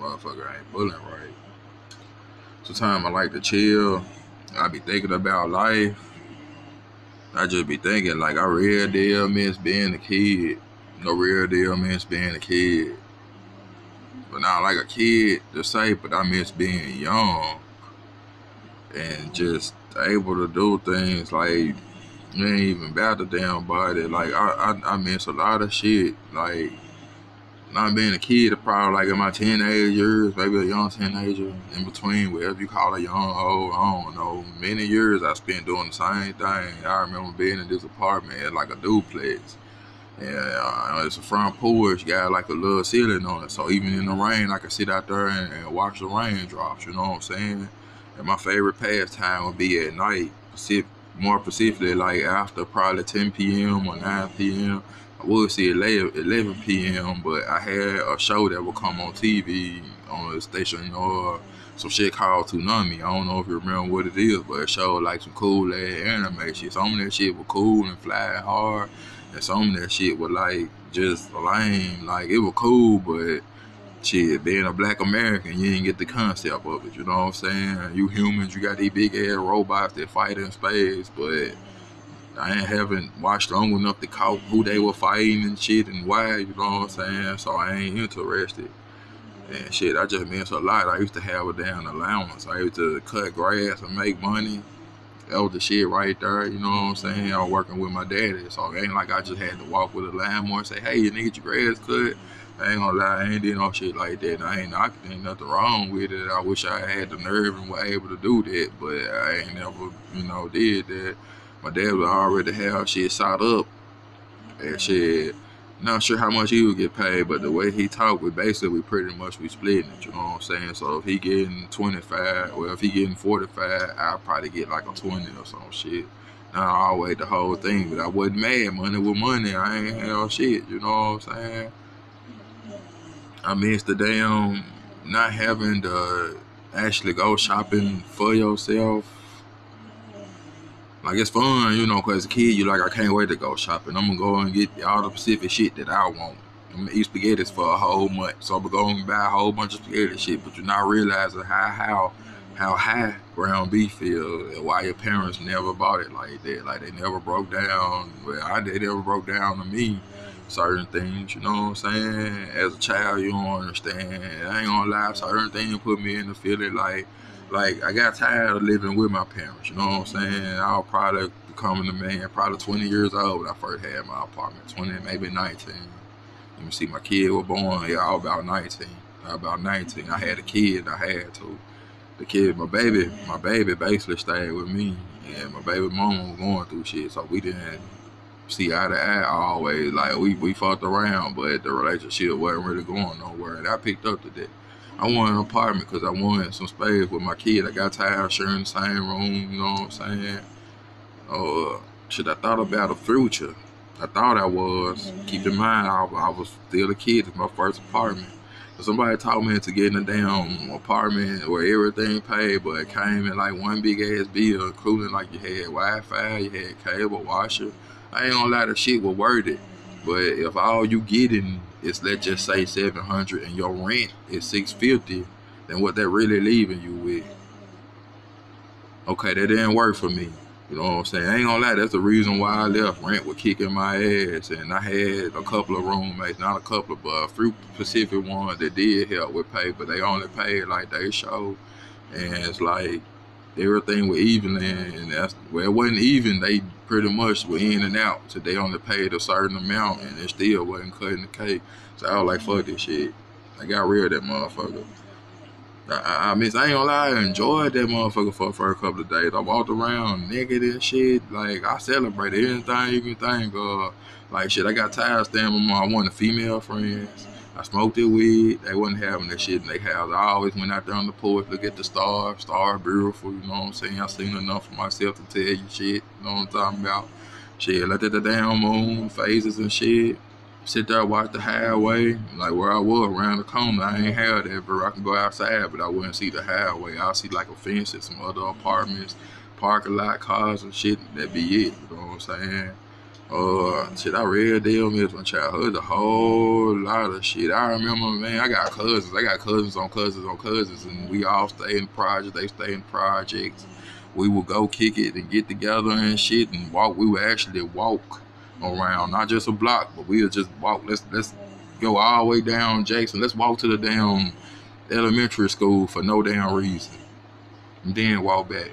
motherfucker ain't pulling right. Sometimes I like to chill. I be thinking about life. I just be thinking like I real deal miss being a kid. No real deal miss being a kid. But not like a kid to say, but I miss being young and just able to do things like you ain't even about the damn body. Like I miss a lot of shit. Like not being a kid, probably like in my teenage years, maybe a young teenager, in between, whatever you call a young, old, I don't know. Many years I spent doing the same thing. I remember being in this apartment at like a duplex. And it's a front porch, got like a little ceiling on it. So even in the rain, I could sit out there and watch the raindrops, you know what I'm saying? And my favorite pastime would be at night, more specifically like after probably 10 p.m. or 9 p.m. I would see 11 p.m., but I had a show that would come on TV on the station or some shit called Toonami. I don't know if you remember what it is, but it showed like some cool ass anime shit. Some of that shit was cool and flying hard. And some of that shit was like just lame. Like it was cool, but shit, being a black American, you didn't get the concept of it. You know what I'm saying? You humans, you got these big ass robots that fight in space, but haven't watched long enough to caught who they were fighting and shit and why. You know what I'm saying? So I ain't interested. And shit, I just miss a lot. I used to have a damn allowance. I used to cut grass and make money. That was the shit right there, you know what I'm saying? I was working with my daddy, so it ain't like I just had to walk with a lawnmower and say, hey, you need your grass cut. I ain't gonna lie, I ain't did no shit like that. And I ain't knocking, ain't nothing wrong with it. I wish I had the nerve and were able to do that, but I ain't never, did that. My dad would already have shit shot up and shit. Not sure how much he would get paid, but the way he talked, we pretty much splitting it, you know what I'm saying? So if he getting 25, well, if he getting 45, I'll probably get like a 20 or some shit. Now I always the whole thing, but I wasn't mad. Money was money. I ain't had shit, you know what I'm saying? I miss the damn not having to actually go shopping for yourself. Like, it's fun, cause as a kid, you like, I can't wait to go shopping. I'm gonna go and get all the specific shit that I want. I'm gonna eat spaghetti for a whole month. So I'm gonna go and buy a whole bunch of spaghetti shit, but you're not realizing how high ground beef is and why your parents never bought it like that. Like, they never broke down, they never broke down to me certain things, you know what I'm saying? As a child, you don't understand. I ain't gonna lie, certain things put me in the feeling like I got tired of living with my parents, you know what I'm saying? I was probably becoming a man, probably 20 years old when I first had my apartment, 20, maybe 19. Let me see, my kid was born, I was about 19. I had a kid, I had to. The kid, my baby basically stayed with me, and my baby mama was going through shit, so we didn't see eye to eye always. Like, we fucked around, but the relationship wasn't really going nowhere, and I picked up to that. I wanted an apartment because I wanted some space with my kid. I got tired of sharing the same room, you know what I'm saying? Shit, I thought about the future. I thought I was. Keep in mind, I was still a kid. It's my first apartment. So somebody taught me into getting a damn apartment where everything paid, but it came in like one big ass bill, including like you had Wi-Fi, you had cable, washer. I ain't gonna lie, the shit was worth it. But if all you getting is, let's just say, $700 and your rent is $650, then what that really leaving you with? Okay, that didn't work for me. You know what I'm saying? I ain't gonna lie, that's the reason why I left. Rent was kicking my ass, and I had a couple of roommates, not a couple, but a few specific ones that did help with pay, but they only paid like they showed. And it's like everything was even, and it wasn't even. They pretty much were in and out, so they only paid a certain amount, and it still wasn't cutting the cake. So I was like, fuck this shit. I got rid of that motherfucker. I ain't gonna lie, I enjoyed that motherfucker for the first couple of days. I walked around naked and shit. Like, I celebrated anything you can think of. Like, shit, I got tired of staying with I wanted female friends. I smoked it weed. They wasn't having that shit in their house. I always went out there on the porch, look at the stars. Stars beautiful, you know what I'm saying? I seen enough for myself to tell you shit. You know what I'm talking about? Shit, looked at the damn moon, phases and shit. Sit there, watch the highway, like where I was around the corner. I ain't had that, bro. I can go outside, but I wouldn't see the highway. I'll see like a fence and some other apartments, parking lot, cars and shit. That'd be it, you know what I'm saying? Shit, I real deal miss my childhood. A whole lot of shit. I remember, man, I got cousins. I got cousins on cousins on cousins, and we all stay in the project. They stay in projects. We would go kick it and get together and shit and walk. We would actually walk around, not just a block, but we would just walk. Let's go all the way down Jackson. Let's walk to the damn elementary school for no damn reason, and then walk back.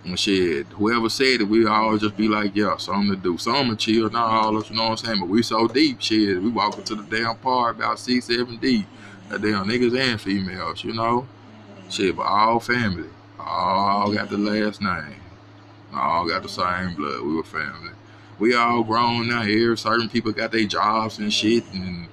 And shit, whoever said it, we always just be like, yeah, something to do. Something to chill, not all of us, you know what I'm saying? But we so deep, shit. We walking to the damn park about 6, 7 deep. That damn niggas and females, you know? Shit, but all family. All got the last name. All got the same blood. We were family. We all grown now here. Certain people got their jobs and shit and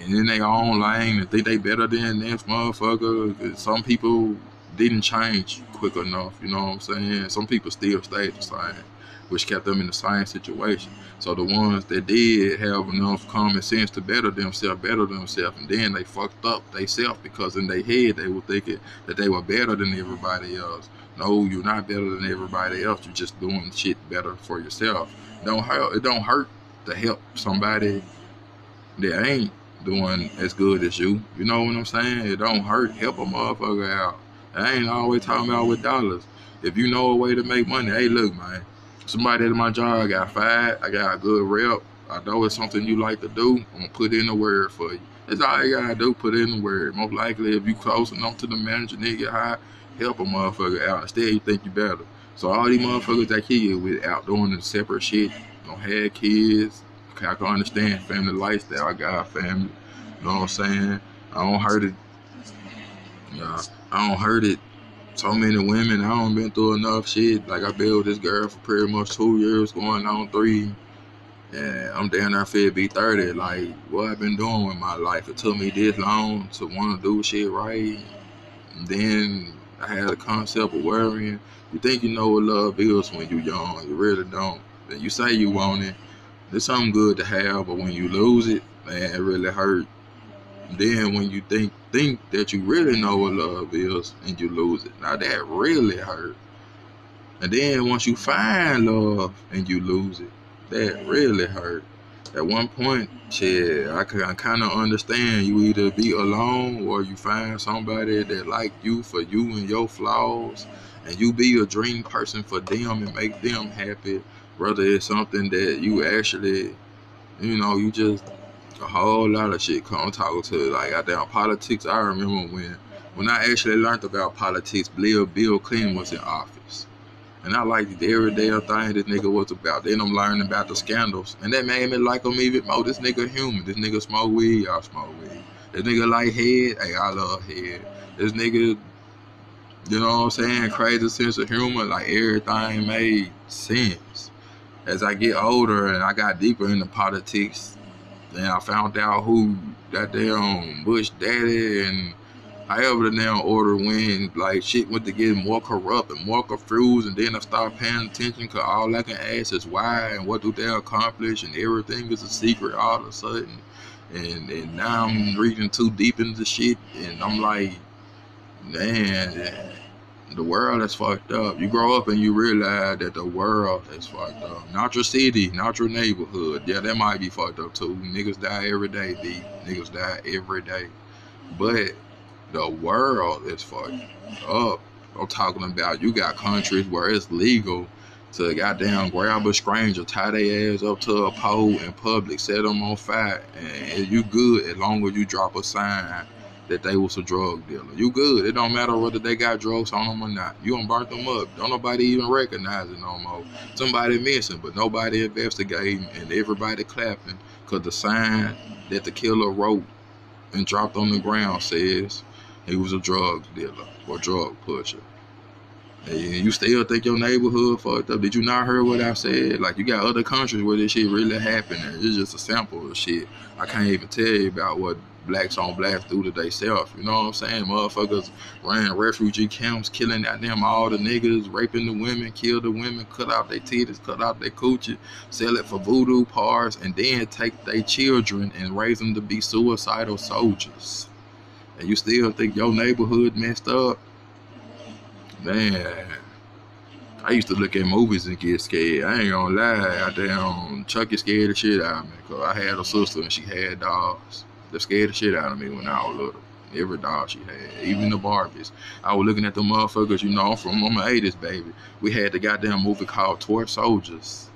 in their own lane and think they better than this motherfucker. Some people didn't change quick enough, you know what I'm saying? Some people still stayed the same, which kept them in the same situation. So the ones that did have enough common sense to better themselves, and then they fucked up themselves because in their head they were thinking that they were better than everybody else. No, you're not better than everybody else. You're just doing shit better for yourself. It don't hurt to help somebody that ain't doing as good as you. You know what I'm saying? It don't hurt. Help a motherfucker out. I ain't always talking about with dollars. If you know a way to make money, hey, look, man. Somebody at my job got fired. I got a good rep. I know it's something you like to do. I'm going to put in the word for you. That's all you got to do, put in the word. Most likely, if you close enough to the manager, nigga, high, help a motherfucker out. Instead, you think you better. So all these motherfuckers that kids with out doing the separate shit, don't have kids. Okay, I can understand family lifestyle. I got a family. You know what I'm saying? I don't hurt it. Yeah, I don't hurt it. So many women, I don't been through enough shit. Like I been with this girl for pretty much 2 years, going on 3. And I'm down there fit to be 30. Like, what I've been doing with my life. It took me this long to want to do shit right. And then I had a concept of worrying. You think you know what love is when you're young. You really don't. And you say you want it. It's something good to have, but when you lose it, man, it really hurt. Then when you think that you really know what love is and you lose it, now that really hurt. And then once you find love and you lose it, that really hurt. At one point, shit, I kind of understand you either be alone or you find somebody that like you for you and your flaws, and you be a dream person for them and make them happy. Whether it's something that you actually, you just a whole lot of shit come talking to like goddamn politics. I remember when I actually learned about politics, Bill Clinton was in office. And I liked the everyday thing this nigga was about. Then I'm learning about the scandals. And that made me like him even more. This nigga human. This nigga smoke weed, y'all smoke weed. This nigga like head, hey, I love head. This nigga, you know what I'm saying, crazy sense of humor, like everything made sense. As I get older and I got deeper into politics, then I found out who that damn Bush daddy and however the damn order went, like shit went to getting more corrupt and more confused, and then I started paying attention because all I can ask is why and what do they accomplish, and everything is a secret all of a sudden. And now I'm reading too deep into shit, and I'm like, man, the world is fucked up. You grow up and you realize that the world is fucked up. Not your city, not your neighborhood. Yeah, that might be fucked up too. Niggas die every day, B. Niggas die every day. But the world is fucked up. I'm talking about you got countries where it's legal to goddamn grab a stranger, tie their ass up to a pole in public, set them on fire, and you good as long as you drop a sign that they was a drug dealer. You good. It don't matter whether they got drugs on them or not. You gonna burn them up. Don't nobody even recognize it no more. Somebody missing, but nobody investigating and everybody clapping because the sign that the killer wrote and dropped on the ground says he was a drug dealer or drug pusher. And you still think your neighborhood fucked up? Did you not hear what I said? Like, you got other countries where this shit really happening. It's just a sample of shit. I can't even tell you about what blacks on blacks do to themselves. You know what I'm saying? Motherfuckers ran refugee camps, killing at them all the niggas, raping the women, kill the women, cut out their titties, cut out their coochie, sell it for voodoo parts, and then take their children and raise them to be suicidal soldiers. And you still think your neighborhood messed up? Man, I used to look at movies and get scared. I ain't gonna lie. I damn Chucky scared the shit out of me. Cause I had a sister and she had dogs. They scared the shit out of me when I was little. Every dog she had, even the Barbies. I was looking at the motherfuckers, you know, I'm an 80s baby. We had the goddamn movie called Toy Soldiers.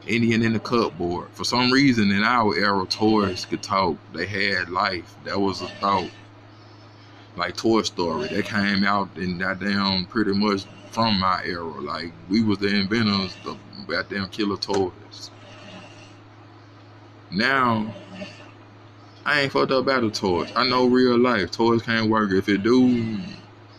Indian in the Cupboard. For some reason in our era, toys could talk. They had life. That was a thought. Like Toy Story, that came out in goddamn pretty much from my era. Like we was the inventors of goddamn killer toys. Now I ain't fucked up about the toys. I know real life toys can't work. If it do,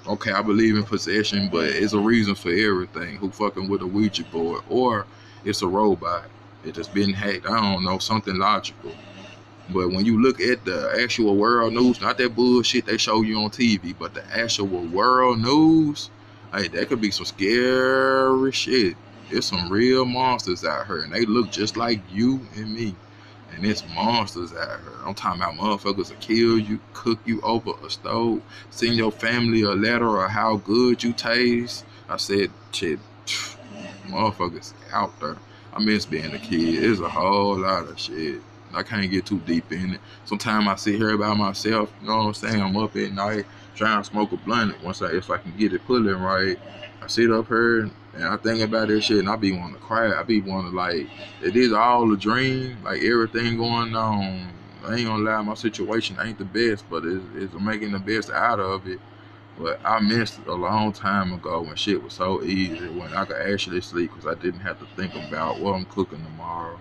okay, I believe in possession, but it's a reason for everything. Who fucking with a Ouija board, or it's a robot. It just been hacked. I don't know, something logical. But when you look at the actual world news, not that bullshit they show you on TV, but the actual world news, hey, that could be some scary shit. There's some real monsters out here, and they look just like you and me. And it's monsters out here. I'm talking about motherfuckers that kill you, cook you over a stove, send your family a letter of how good you taste. I said, shit, motherfuckers out there. I miss being a kid. It's a whole lot of shit. I can't get too deep in it. Sometimes I sit here by myself, you know what I'm saying? I'm up at night trying to smoke a blunt. If I can get it pulling right, I sit up here and I think about this shit and I be wanting to cry. I be wanting to, like, it is all a dream, like everything going on. I ain't gonna lie, my situation ain't the best, but it's making the best out of it. But I missed a long time ago when shit was so easy, when I could actually sleep because I didn't have to think about what I'm cooking tomorrow.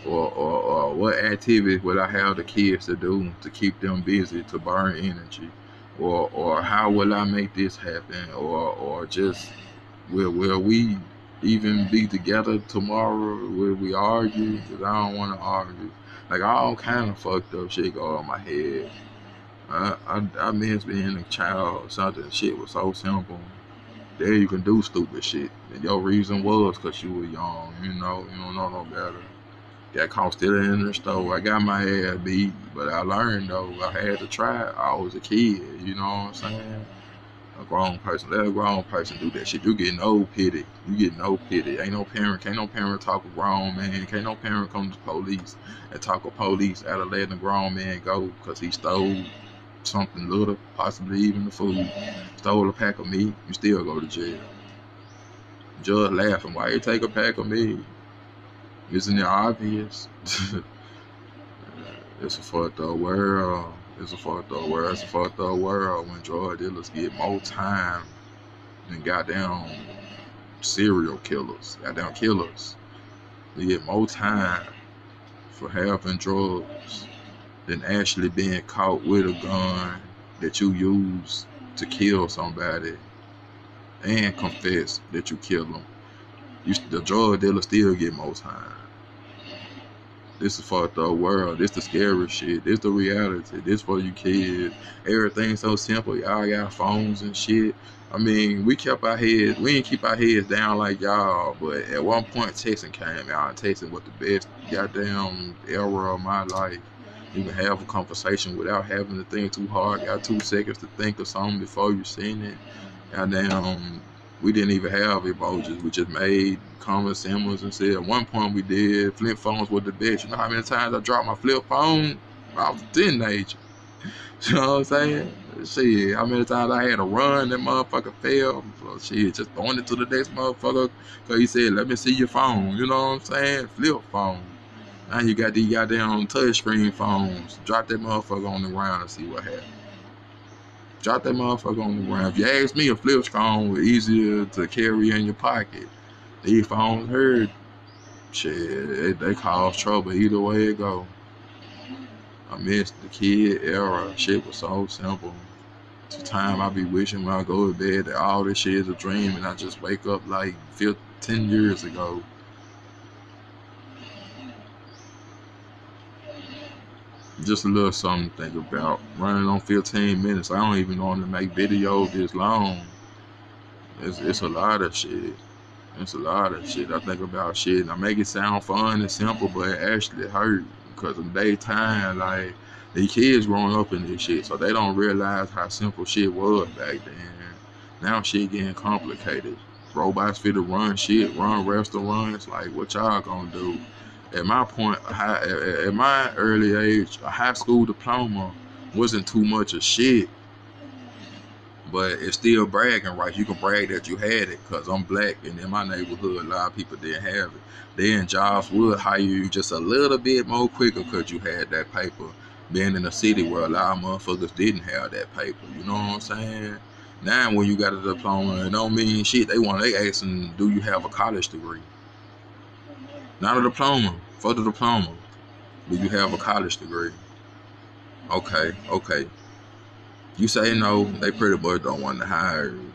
Or what activities would I have the kids to do to keep them busy, to burn energy, or how will I make this happen, or just will we even be together tomorrow? Will we argue? Because I don't want to argue. Like all kind of fucked up shit go on my head. I miss being a child. Something shit was so simple. There you can do stupid shit, and your reason was because you were young. You don't know no better. Got caught stealing in the store. I got my ass beat, but I learned though. I had to try. I was a kid, you know what I'm saying? A grown person, let a grown person do that shit. You get no pity. You get no pity. Can't no parent talk a grown man. Can't no parent come to police and talk a police out of letting a grown man go because he stole something little, possibly even the food. Stole a pack of meat. You still go to jail. Judge laughing. Why you take a pack of meat? Isn't it obvious? It's a fucked up world. It's a fucked up world. It's a fucked up world when drug dealers get more time than goddamn serial killers. Goddamn killers. They get more time for having drugs than actually being caught with a gun that you use to kill somebody and confess that you killed them. The drug dealer still get more time. This is fucked up world. This the scary shit. This the reality. This for you kids. Everything's so simple. Y'all got phones and shit. I mean, we didn't keep our heads down like y'all, but at one point texting came out, and texting was the best goddamn era of my life. You can have a conversation without having to think too hard. You got 2 seconds to think of something before you send it. Goddamn, we didn't even have emojis. We just made common symbols and said at one point we did. Flip phones were the best. You know how many times I dropped my flip phone? I was a teenager. You know what I'm saying? Shit, how many times I had to run, that motherfucker fell. So shit, just throwing it to the next motherfucker because he said, let me see your phone. You know what I'm saying? Flip phone. Now you got these goddamn touchscreen phones. Drop that motherfucker on the ground and see what happens. Drop that motherfucker on the ground. If you ask me, a flip phone was easier to carry in your pocket. These phones hurt. Shit, they cause trouble either way it go. I miss the kid era. Shit was so simple. It's the time I be wishing when I go to bed that all this shit is a dream and I just wake up like 10 years ago. Just a little something to think about. Running on 15 minutes. I don't even want to make videos this long. It's a lot of shit. It's a lot of shit. I think about shit and I make it sound fun and simple, but it actually hurt. Because in daytime, like, the kids growing up in this shit, so they don't realize how simple shit was back then. Now shit getting complicated. robots fit to run shit, run restaurants. Like, what y'all gonna do? At my point, at my early age, a high school diploma wasn't too much of shit, but it's still bragging rights. You can brag that you had it, because I'm black, and in my neighborhood, a lot of people didn't have it. Then jobs would hire you just a little bit more quicker because you had that paper. Being in a city where a lot of motherfuckers didn't have that paper, you know what I'm saying? Now, when you got a diploma, it don't mean shit. They asking, do you have a college degree? Not a diploma. For the diploma, do you have a college degree? Okay. You say no, they pretty much don't want to hire you.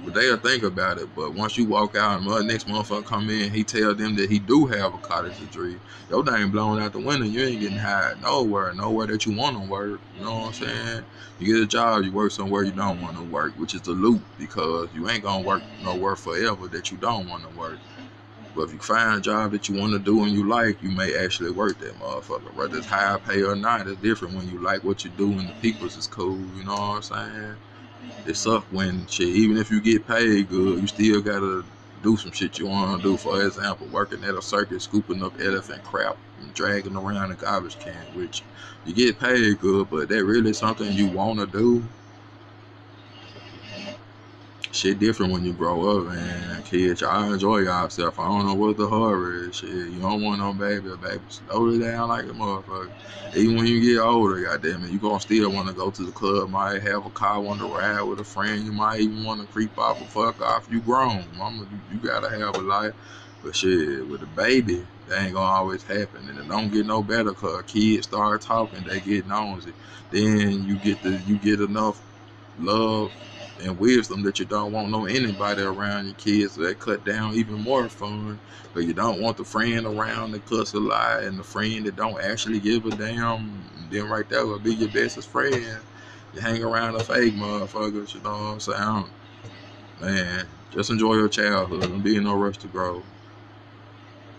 But they'll think about it. But once you walk out and the next motherfucker come in, he tell them that he do have a college degree. Your name blown out the window. You ain't getting hired nowhere that you want to work. You know what I'm saying? You get a job, you work somewhere you don't want to work, which is the loop, because you ain't gonna work nowhere forever that you don't want to work. But if you find a job that you want to do and you like, you may actually work that motherfucker. Whether it's high pay or not, it's different when you like what you do and the people's is cool. You know what I'm saying? It suck when shit, even if you get paid good, you still gotta do some shit you wanna do. For example, working at a circus, scooping up elephant crap and dragging around a garbage can, which you get paid good, but that really something you wanna do? Shit different when you grow up, man. Kids, y'all enjoy yourself. I don't know what the horror is. Shit, you don't want no baby. A baby slow it down like a motherfucker. Even when you get older, goddamn it, you gonna still want to go to the club. Might have a car, want to ride with a friend. You might even want to creep off or fuck off. You grown, mama. You gotta have a life. But shit, with a baby, that ain't gonna always happen, and it don't get no better. Cause kids start talking, they get nosy. Then you get enough love and wisdom that you don't want no anybody around your kids, so that cut down even more fun. But you don't want the friend around that cuss a lot, and the friend that don't actually give a damn. And then right there will be your bestest friend. You hang around the fake motherfuckers, you know what I'm saying? Man, just enjoy your childhood. Don't be in no rush to grow.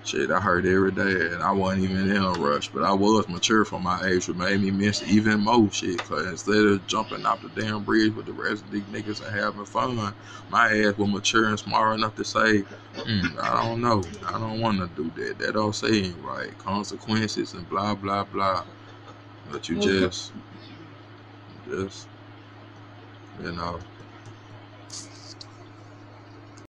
Shit, I heard every day, and I wasn't even in a rush, but I was mature for my age, which made me miss even more shit. Cause instead of jumping off the damn bridge with the rest of these niggas and having fun, my ass was mature and smart enough to say, I don't know, I don't want to do that. That don't seem right. Consequences and blah blah blah. But you just, you know.